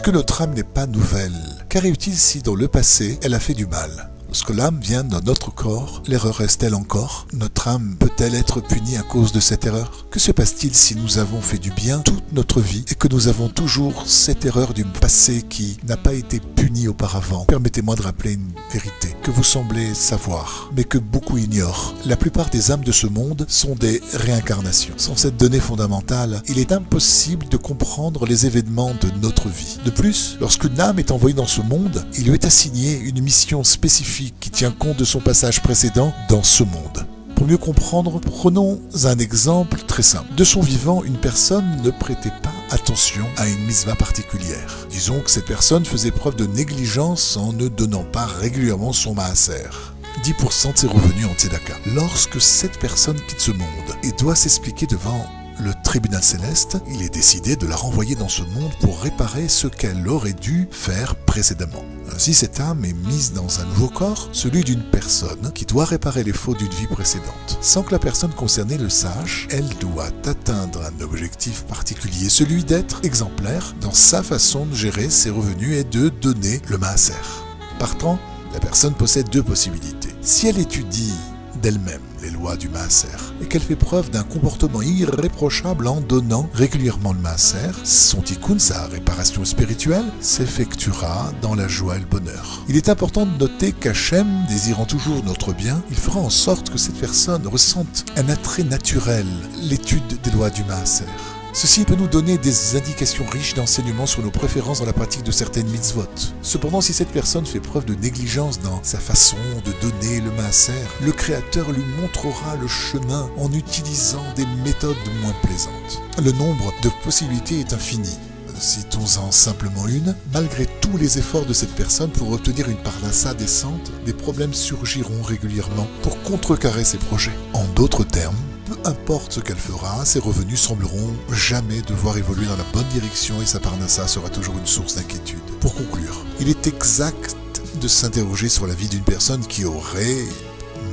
puisque notre âme n'est pas nouvelle. Qu'arrive-t-il si dans le passé, elle a fait du mal ? Lorsque l'âme vient dans notre corps, l'erreur reste-t-elle encore ? Notre âme peut-elle être punie à cause de cette erreur ? Que se passe-t-il si nous avons fait du bien toute notre vie et que nous avons toujours cette erreur du passé qui n'a pas été punie auparavant ? Permettez-moi de rappeler une vérité que vous semblez savoir, mais que beaucoup ignorent. La plupart des âmes de ce monde sont des réincarnations. Sans cette donnée fondamentale, il est impossible de comprendre les événements de notre vie. De plus, lorsqu'une âme est envoyée dans ce monde, il lui est assigné une mission spécifique qui tient compte de son passage précédent dans ce monde. Pour mieux comprendre, prenons un exemple très simple. De son vivant, une personne ne prêtait pas attention à une mitzvah particulière. Disons que cette personne faisait preuve de négligence en ne donnant pas régulièrement son maaser. 10% de ses revenus en tzedaka. Lorsque cette personne quitte ce monde et doit s'expliquer devant le tribunal céleste, il est décidé de la renvoyer dans ce monde pour réparer ce qu'elle aurait dû faire précédemment. Ainsi, cette âme est mise dans un nouveau corps, celui d'une personne qui doit réparer les fautes d'une vie précédente. Sans que la personne concernée le sache, elle doit atteindre un objectif particulier, celui d'être exemplaire dans sa façon de gérer ses revenus et de donner le maaser. Partant, la personne possède deux possibilités. Si elle étudie d'elle-même les lois du maaser et qu'elle fait preuve d'un comportement irréprochable en donnant régulièrement le maaser, son tikkun, sa réparation spirituelle, s'effectuera dans la joie et le bonheur. Il est important de noter qu'Hachem, désirant toujours notre bien, il fera en sorte que cette personne ressente un attrait naturel, l'étude des lois du maaser. Ceci peut nous donner des indications riches d'enseignements sur nos préférences dans la pratique de certaines mitzvot. Cependant, si cette personne fait preuve de négligence dans sa façon de donner le maaser, le Créateur lui montrera le chemin en utilisant des méthodes moins plaisantes. Le nombre de possibilités est infini. Citons-en simplement une. Malgré tous les efforts de cette personne pour obtenir une parnassa décente, des problèmes surgiront régulièrement pour contrecarrer ses projets. En d'autres termes, peu importe ce qu'elle fera, ses revenus sembleront jamais devoir évoluer dans la bonne direction et sa parnassa sera toujours une source d'inquiétude. Pour conclure, il est exact de s'interroger sur la vie d'une personne qui aurait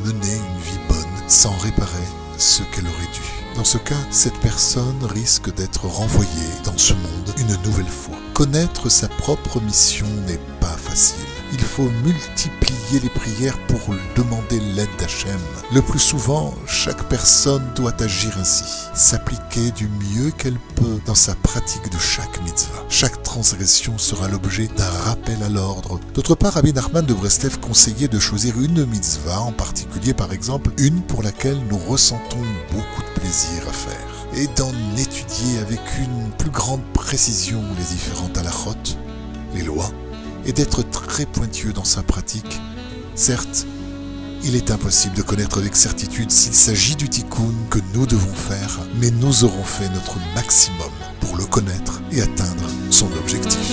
mené une vie bonne sans réparer ce qu'elle aurait dû. Dans ce cas, cette personne risque d'être renvoyée dans ce monde une nouvelle fois. Connaître sa propre mission n'est pas facile. Il faut multiplier les prières pour demander l'aide d'Hachem. Le plus souvent, chaque personne doit agir ainsi, s'appliquer du mieux qu'elle peut dans sa pratique de chaque mitzvah. Chaque transgression sera l'objet d'un rappel à l'ordre. D'autre part, Rabbi Nachman de Breslev conseillait de choisir une mitzvah, en particulier par exemple une pour laquelle nous ressentons beaucoup de plaisir à faire, et d'en étudier avec une plus grande précision les différentes halachot, les lois, et d'être très pointueux dans sa pratique. Certes, il est impossible de connaître avec certitude s'il s'agit du tikkun que nous devons faire, mais nous aurons fait notre maximum pour le connaître et atteindre son objectif.